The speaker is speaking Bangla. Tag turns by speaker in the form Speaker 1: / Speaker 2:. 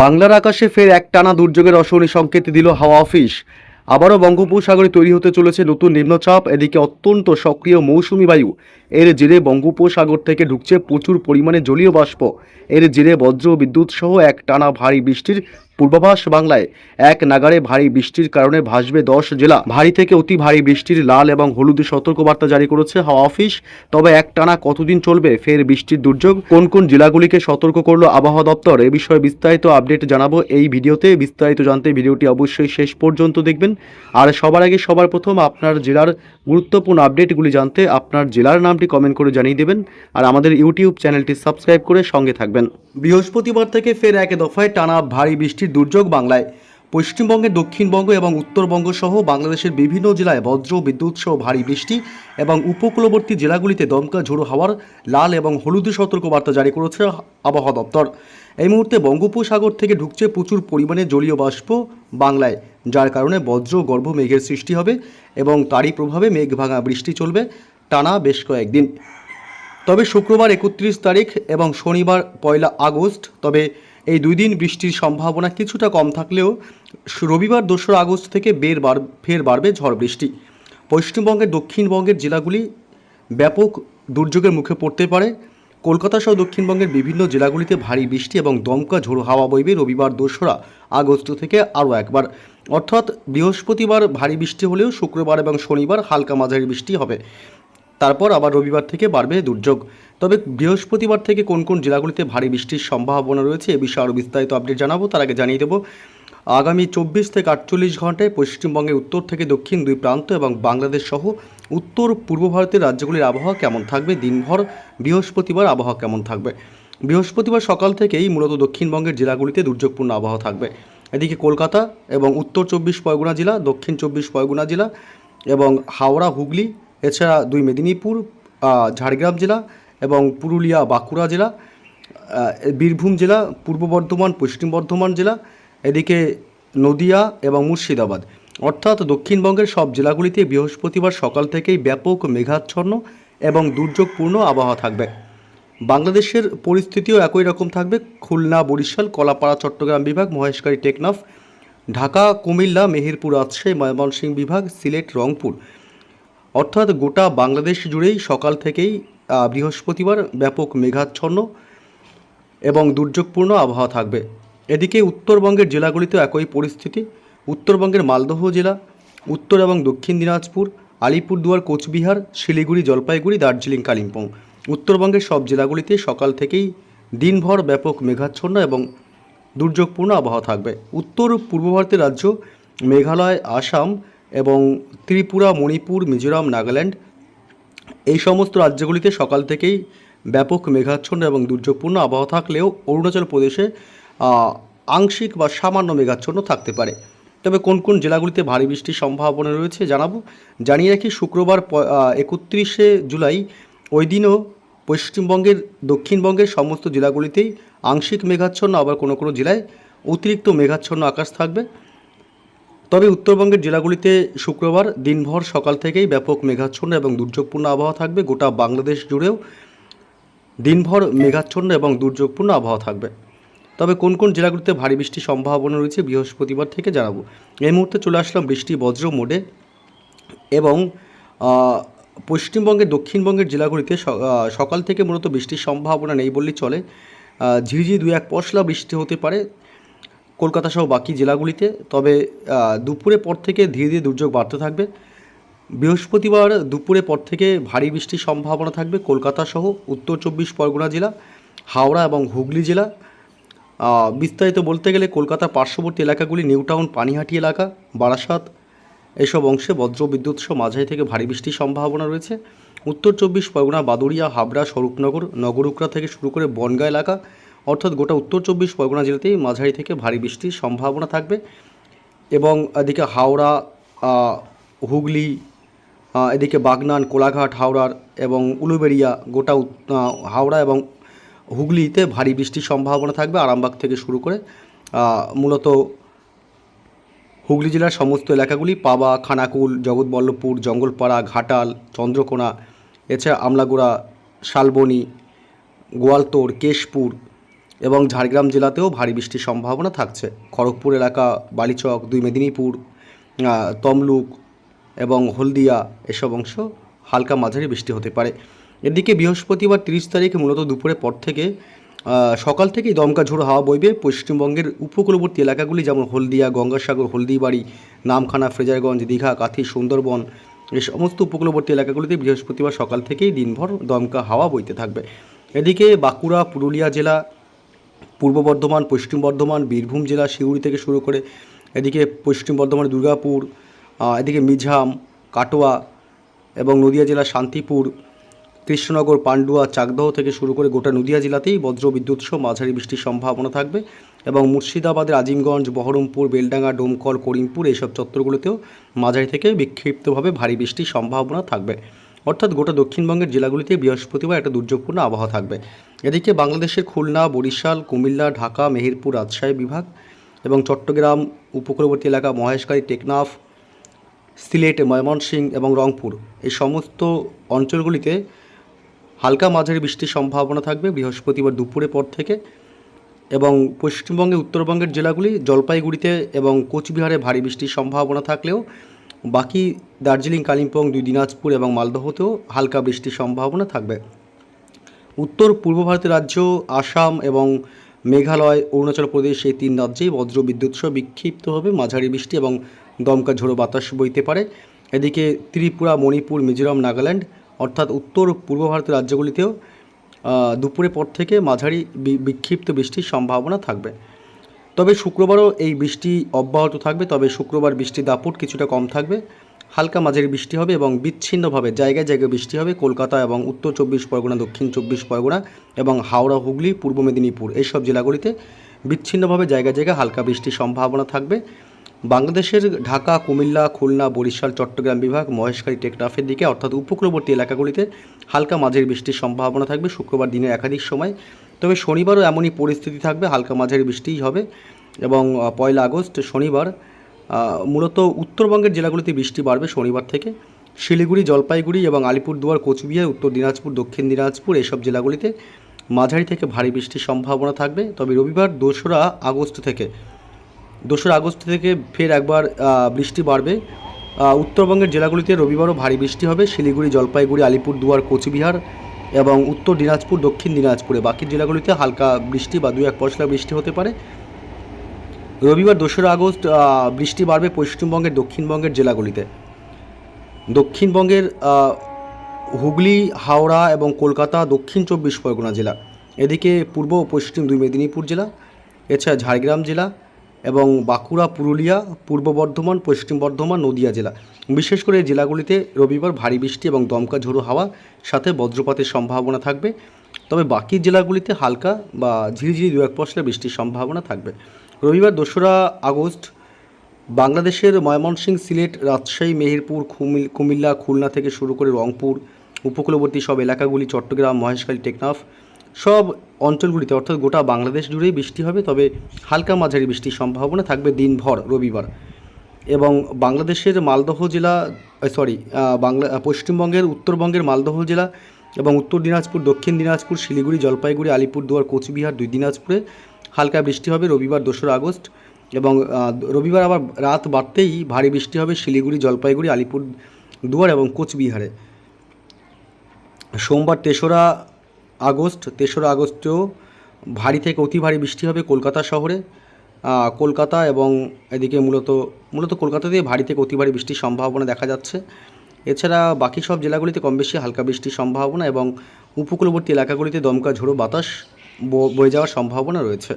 Speaker 1: বাংলার আকাশে ফের একটানা দুর্যোগের অশনি সংকেত দিল হাওয়া অফিস। আবারও বঙ্গোপসাগরে তৈরি হতে চলেছে নতুন নিম্নচাপ। এদিকে অত্যন্ত সক্রিয় মৌসুমি বায়ু, এর জেরে বঙ্গোপসাগর থেকে ঢুকছে প্রচুর পরিমাণে জলীয় বাষ্প। এর জেরে বজ্র বিদ্যুৎ সহ একটানা ভারী বৃষ্টির পূর্বাভাস বাংলায়। এক নাগাড়ে ভারী বৃষ্টির কারণে ভাসবে 10 জেলা। ভারী থেকে অতি ভারী বৃষ্টির লাল এবং হলুদ সতর্কবার্তা জারি করেছে হাওয়া অফিস। তবে একটানা কতদিন চলবে ফের বৃষ্টির দুর্যোগ, কোন কোন জেলাগুলিকে সতর্ক করলো আবহাওয়া দপ্তর, এ বিষয়ে বিস্তারিত আপডেট জানাবো এই ভিডিওতে। বিস্তারিত জানতে ভিডিওটি অবশ্যই শেষ পর্যন্ত দেখবেন। আর সবার আগে সবার প্রথম আপনার জেলার গুরুত্বপূর্ণ আপডেটগুলি জানতে আপনার জেলার নামটি কমেন্ট করে জানিয়ে দেবেন। আর আমাদের ইউটিউব চ্যানেলটি সাবস্ক্রাইব করে সঙ্গে থাকবেন। বৃহস্পতিবার থেকে ফের এক দফায় টানা ভারী বৃষ্টির দুর্যোগ বাংলায়। পশ্চিমবঙ্গের দক্ষিণবঙ্গ এবং উত্তরবঙ্গ সহ বাংলাদেশের বিভিন্ন জেলায় বজ্র বিদ্যুৎ সহ ভারী বৃষ্টি এবং উপকূলবর্তী জেলাগুলিতে দমকা ঝোড়ো হাওয়ার লাল এবং হলুদ সতর্কবার্তা জারি করেছে আবহাওয়া দপ্তর। এই মুহূর্তে বঙ্গোপসাগর থেকে ঢুকছে প্রচুর পরিমাণে জলীয় বাষ্প বাংলায়, যার কারণে বজ্র গর্ভ মেঘের সৃষ্টি হবে এবং তারই প্রভাবে মেঘ ভাঙা বৃষ্টি চলবে টানা বেশ কয়েকদিন। তবে শুক্রবার 31 তারিখ এবং শনিবার 1 আগস্ট, তবে এই দুই দিন বৃষ্টির সম্ভাবনা কিছুটা কম থাকলেও রবিবার 2 আগস্ট থেকে ফের বাড়বে ঝড় বৃষ্টি। পশ্চিমবঙ্গের দক্ষিণবঙ্গের জেলাগুলি ব্যাপক দুর্যোগের মুখে পড়তে পারে। কলকাতা সহ দক্ষিণবঙ্গের বিভিন্ন জেলাগুলিতে ভারী বৃষ্টি এবং দমকা ঝোড়ো হাওয়া বইবে রবিবার 2 আগস্ট থেকে আরও একবার। অর্থাৎ বৃহস্পতিবার ভারী বৃষ্টি হলেও শুক্রবার এবং শনিবার হালকা মাঝারি বৃষ্টি হবে। তারপর আবার রবিবার থেকে বাড়বে দুর্যোগ। তবে বৃহস্পতিবার থেকে কোন কোন জেলাগুলিতে ভারী বৃষ্টির সম্ভাবনা রয়েছে এ বিষয়ে আরও বিস্তারিত আপডেট জানাবো। তার আগে জানিয়ে দেবো, আগামী 24 থেকে 48 ঘন্টায় পশ্চিমবঙ্গের উত্তর থেকে দক্ষিণ দুই প্রান্ত এবং বাংলাদেশ সহ উত্তর পূর্ব ভারতের রাজ্যগুলির আবহাওয়া কেমন থাকবে, দিনভর বৃহস্পতিবার আবহাওয়া কেমন থাকবে। বৃহস্পতিবার সকাল থেকেই মূলত দক্ষিণবঙ্গের জেলাগুলিতে দুর্যোগপূর্ণ আবহাওয়া থাকবে। এদিকে কলকাতা এবং উত্তর 24 পরগনা জেলা, দক্ষিণ 24 পরগনা জেলা এবং হাওড়া হুগলি, এছাড়া 2 মেদিনীপুর, ঝাড়গ্রাম জেলা এবং পুরুলিয়া বাঁকুড়া জেলা, বীরভূম জেলা, পূর্ব বর্ধমান পশ্চিম বর্ধমান জেলা, এদিকে নদিয়া এবং মুর্শিদাবাদ, অর্থাৎ দক্ষিণবঙ্গের সব জেলাগুলিতে বৃহস্পতিবার সকাল থেকেই ব্যাপক মেঘাচ্ছন্ন এবং দুর্যোগপূর্ণ আবহাওয়া থাকবে। বাংলাদেশের পরিস্থিতিও একই রকম থাকবে। খুলনা, বরিশাল, কলাপাড়া, চট্টগ্রাম বিভাগ, মহেশখালী, টেকনাফ, ঢাকা, কুমিল্লা, মেহেরপুর, রাজশাহী, ময়মনসিংহ বিভাগ, সিলেট, রংপুর, অর্থাৎ গোটা বাংলাদেশ জুড়েই সকাল থেকেই বৃহস্পতিবার ব্যাপক মেঘাচ্ছন্ন এবং দুর্যোগপূর্ণ আবহাওয়া থাকবে। এদিকে উত্তরবঙ্গের জেলাগুলিতেও একই পরিস্থিতি। উত্তরবঙ্গের মালদহ জেলা, উত্তর এবং দক্ষিণ দিনাজপুর, আলিপুরদুয়ার, কোচবিহার, শিলিগুড়ি, জলপাইগুড়ি, দার্জিলিং, কালিম্পং, উত্তরবঙ্গের সব জেলাগুলিতে সকাল থেকেই দিনভর ব্যাপক মেঘাচ্ছন্ন এবং দুর্যোগপূর্ণ আবহাওয়া থাকবে। উত্তর পূর্ব ভারতের রাজ্য মেঘালয়, আসাম এবং ত্রিপুরা, মণিপুর, মিজোরাম, নাগাল্যান্ড, এই সমস্ত রাজ্যগুলিতে সকাল থেকেই ব্যাপক মেঘাচ্ছন্ন এবং দুর্যোগপূর্ণ আবহাওয়া থাকলেও অরুণাচল প্রদেশে আংশিক বা সামান্য মেঘাচ্ছন্ন থাকতে পারে। তবে কোন কোন জেলাগুলিতে ভারী বৃষ্টির সম্ভাবনা রয়েছে জানাবো। জানিয়ে রাখি, শুক্রবার 31 জুলাই ওই দিনও পশ্চিমবঙ্গের দক্ষিণবঙ্গের সমস্ত জেলাগুলিতেই আংশিক মেঘাচ্ছন্ন, আবার কোনো কোনো জেলায় অতিরিক্ত মেঘাচ্ছন্ন আকাশ থাকবে। তবে উত্তরবঙ্গের জেলাগুলিতে শুক্রবার দিনভর সকাল থেকেই ব্যাপক মেঘাচ্ছন্ন এবং দুর্যোগপূর্ণ আবহাওয়া থাকবে। গোটা বাংলাদেশ জুড়েও দিনভর মেঘাচ্ছন্ন এবং দুর্যোগপূর্ণ আবহাওয়া থাকবে। তবে কোন কোন জেলাগুলিতে ভারী বৃষ্টির সম্ভাবনা রয়েছে বৃহস্পতিবার থেকে জানাবো। এই মুহূর্তে চলে আসলাম বৃষ্টি বজ্র মোডে এবং পশ্চিমবঙ্গের দক্ষিণবঙ্গের জেলাগুলিতে সকাল থেকে মূলত বৃষ্টির সম্ভাবনা নেই বললেই চলে। ঝিরিঝিরি 2-1 পশলা বৃষ্টি হতে পারে কলকাতা সহ বাকি জেলাগুলিতে। তবে দুপুরের পর থেকে ধীরে ধীরে দুর্যোগ বাড়তে থাকবে। বৃহস্পতিবার দুপুরের পর থেকে ভারী বৃষ্টির সম্ভাবনা থাকবে কলকাতা সহ উত্তর 24 পরগনা জেলা, হাওড়া এবং হুগলি জেলা। বিস্তারিত বলতে গেলে কলকাতার পার্শ্ববর্তী এলাকাগুলি নিউ টাউন, পানিহাটি এলাকা, বারাসাত, এসব অংশে বজ্র বিদ্যুৎ সহ মাঝারি থেকে ভারী বৃষ্টির সম্ভাবনা রয়েছে। উত্তর 24 পরগনা, বাদুড়িয়া, হাবড়া, স্বরূপনগর, নগরুকড়া থেকে শুরু করে বনগাঁ এলাকা, অর্থাৎ গোটা উত্তর 24 পরগনা জেলাতেই মাঝারি থেকে ভারী বৃষ্টির সম্ভাবনা থাকবে। এবং এদিকে হাওড়া, হুগলি, এদিকে বাগনান, কোলাঘাট, হাওড়ার এবং উলুবেড়িয়া, গোটা হাওড়া এবং হুগলিতে ভারী বৃষ্টির সম্ভাবনা থাকবে। আরামবাগ থেকে শুরু করে মূলত হুগলি জেলার সমস্ত এলাকাগুলি, পাবা, খানাকুল, জগৎবল্লভপুর, জঙ্গলপাড়া, ঘাটাল, চন্দ্রকোনা, এছাড়া আমলাগুড়া, শালবনী, গোয়ালতোড়, কেশপুর, এবং ঝাড়গ্রাম জেলাতেও ভারী বৃষ্টির সম্ভাবনা থাকছে। খড়গপুর এলাকা, বালিচক, 2 মেদিনীপুর, তমলুক এবং হলদিয়া এসব অংশ হালকা মাঝারি বৃষ্টি হতে পারে। এদিকে বৃহস্পতিবার 30 তারিখ মূলত দুপুরের পর থেকে সকাল থেকেই দমকা ঝোড়ো হাওয়া বইবে পশ্চিমবঙ্গের উপকূলবর্তী এলাকাগুলি যেমন হলদিয়া, গঙ্গাসাগর, হলদিবাড়ি, নামখানা, ফ্রেজারগঞ্জ, দীঘা, কাথি, সুন্দরবন এই সমস্ত উপকূলবর্তী এলাকাগুলিতে বৃহস্পতিবার সকাল থেকেই দিনভর দমকা হাওয়া বইতে থাকবে। এদিকে বাঁকুড়া, পুরুলিয়া জেলা, পূর্ব বর্ধমান, পশ্চিম বর্ধমান, বীরভূম জেলা সিউড়ি থেকে শুরু করে এদিকে পশ্চিম বর্ধমানের দুর্গাপুর, এদিকে মিঝাম, কাটোয়া এবং নদিয়া জেলার শান্তিপুর, কৃষ্ণনগর, পান্ডুয়া, চাকদহ থেকে শুরু করে গোটা নদিয়া জেলাতেই বজ্রবিদ্যুৎ সহ মাঝারি বৃষ্টির সম্ভাবনা থাকবে এবং মুর্শিদাবাদের আজিমগঞ্জ, বহরমপুর, বেলডাঙ্গা, ডোমকল, করিমপুর এইসব চত্বরগুলোতেও মাঝারি থেকে বিক্ষিপ্তভাবে ভারী বৃষ্টির সম্ভাবনা থাকবে। অর্থাৎ গোটা দক্ষিণবঙ্গের জেলাগুলিতে বৃহস্পতিবার একটা দুর্যোগপূর্ণ আবহাওয়া থাকবে। এদিকে বাংলাদেশের খুলনা, বরিশাল, কুমিল্লা, ঢাকা, মেহেরপুর, রাজশাহী বিভাগ এবং চট্টগ্রাম উপকূলবর্তী এলাকা, মহেশখালী, টেকনাফ, সিলেট, ময়মনসিংহ এবং রংপুর এই সমস্ত অঞ্চলগুলিতে হালকা মাঝারি বৃষ্টির সম্ভাবনা থাকবে বৃহস্পতিবার দুপুরের পর থেকে। এবং পশ্চিমবঙ্গে উত্তরবঙ্গের জেলাগুলি, জলপাইগুড়িতে এবং কোচবিহারে ভারী বৃষ্টির সম্ভাবনা থাকলেও বাকি দার্জিলিং, কালিম্পং, 2 দিনাজপুর এবং মালদহতেও হালকা বৃষ্টির সম্ভাবনা থাকবে। উত্তর পূর্ব ভারতের রাজ্য আসাম এবং মেঘালয়, অরুণাচল প্রদেশ এই 3 রাজ্যেই বজ্রবিদ্যুৎ সহ বিক্ষিপ্তভাবে মাঝারি বৃষ্টি এবং দমকা ঝোড়ো বাতাস বইতে পারে। এদিকে ত্রিপুরা, মণিপুর, মিজোরাম, নাগাল্যান্ড অর্থাৎ উত্তর পূর্ব ভারতের রাজ্যগুলিতেও দুপুরের পর থেকে মাঝারি বিক্ষিপ্ত বৃষ্টির সম্ভাবনা থাকবে। তবে শুক্রবারও এই বৃষ্টি অব্যাহত থাকবে, তবে শুক্রবার বৃষ্টির দাপট কিছুটা কম থাকবে। হালকা মাঝারি বৃষ্টি হবে এবং বিচ্ছিন্নভাবে জায়গায় জায়গায় বৃষ্টি হবে কলকাতা এবং উত্তর 24 পরগনা, দক্ষিণ 24 পরগনা এবং হাওড়া, হুগলি, পূর্ব মেদিনীপুর এইসব জেলাগুলিতে বিচ্ছিন্নভাবে জায়গায় জায়গায় হালকা বৃষ্টির সম্ভাবনা থাকবে। বাংলাদেশের ঢাকা, কুমিল্লা, খুলনা, বরিশাল, চট্টগ্রাম বিভাগ, মহেশখালী, টেকনাফের দিকে অর্থাৎ উপকূলবর্তী এলাকাগুলিতে হালকা মাঝারি বৃষ্টির সম্ভাবনা থাকবে শুক্রবার দিনের একাধিক সময়। তবে শনিবারও এমনই পরিস্থিতি থাকবে, হালকা মাঝারি বৃষ্টিই হবে এবং 1 আগস্ট শনিবার মূলত উত্তরবঙ্গের জেলাগুলিতে বৃষ্টি বাড়বে শনিবার থেকে। শিলিগুড়ি, জলপাইগুড়ি এবং আলিপুরদুয়ার, কোচবিহার, উত্তর দিনাজপুর, দক্ষিণ দিনাজপুর এইসব জেলাগুলিতে মাঝারি থেকে ভারী বৃষ্টির সম্ভাবনা থাকবে। তবে রবিবার 2রা আগস্ট থেকে ফের একবার বৃষ্টি বাড়বে। উত্তরবঙ্গের জেলাগুলিতে রবিবারও ভারী বৃষ্টি হবে শিলিগুড়ি, জলপাইগুড়ি, আলিপুরদুয়ার, কোচবিহার এবং উত্তর দিনাজপুর, দক্ষিণ দিনাজপুরে। বাকি জেলাগুলিতে হালকা বৃষ্টি বা 2-1 পশলা বৃষ্টি হতে পারে। রবিবার 2রা আগস্ট বৃষ্টি বাড়বে পশ্চিমবঙ্গের দক্ষিণবঙ্গের জেলাগুলিতে। দক্ষিণবঙ্গের হুগলি, হাওড়া এবং কলকাতা, দক্ষিণ 24 পরগনা জেলা, এদিকে পূর্ব ও পশ্চিম 2 মেদিনীপুর জেলা, এছাড়া ঝাড়গ্রাম জেলা এবং বাঁকুড়া, পুরুলিয়া, পূর্ব বর্ধমান, পশ্চিম বর্ধমান, নদিয়া জেলা। বিশেষ করে এই জেলাগুলিতে রবিবার ভারী বৃষ্টি এবং দমকা ঝোড়ো হাওয়া সাথে বজ্রপাতের সম্ভাবনা থাকবে। তবে বাকি জেলাগুলিতে হালকা বা ঝিরিঝিরি 2-1 পশলা বৃষ্টির সম্ভাবনা থাকবে। রবিবার 2রা আগস্ট বাংলাদেশের ময়মনসিংহ, সিলেট, রাজশাহী, মেহেরপুর, কুমিল্লা, খুলনা থেকে শুরু করে রংপুর উপকূলবর্তী সব এলাকাগুলি, চট্টগ্রাম, মহেশখালী, টেকনাফ সব অঞ্চলগুলিতে অর্থাৎ গোটা বাংলাদেশ জুড়েই বৃষ্টি হবে। তবে হালকা মাঝারি বৃষ্টির সম্ভাবনা থাকবে দিনভর রবিবার। এবং বাংলাদেশের মালদহ জেলা পশ্চিমবঙ্গের উত্তরবঙ্গের মালদহ জেলা এবং উত্তর দিনাজপুর, দক্ষিণ দিনাজপুর, শিলিগুড়ি, জলপাইগুড়ি, আলিপুরদুয়ার, কোচবিহার, 2 দিনাজপুরে হালকা বৃষ্টি হবে রবিবার 2রা আগস্ট। এবং রবিবার আবার রাত বাড়তেই ভারী বৃষ্টি হবে শিলিগুড়ি, জলপাইগুড়ি, আলিপুরদুয়ার এবং কোচবিহারে। সোমবার 3রা আগস্টেও ভারী থেকে অতি ভারী বৃষ্টি হবে কলকাতা শহরে। কলকাতা এবং এদিকে মূলত কলকাতাতেই ভারী থেকে অতি ভারী বৃষ্টির সম্ভাবনা দেখা যাচ্ছে। এছাড়া বাকি সব জেলাগুলিতে কম বেশি হালকা বৃষ্টির সম্ভাবনা এবং উপকূলবর্তী এলাকাগুলিতে দমকা ঝোড়ো বাতাস বয়ে যাওয়ার সম্ভাবনা রয়েছে।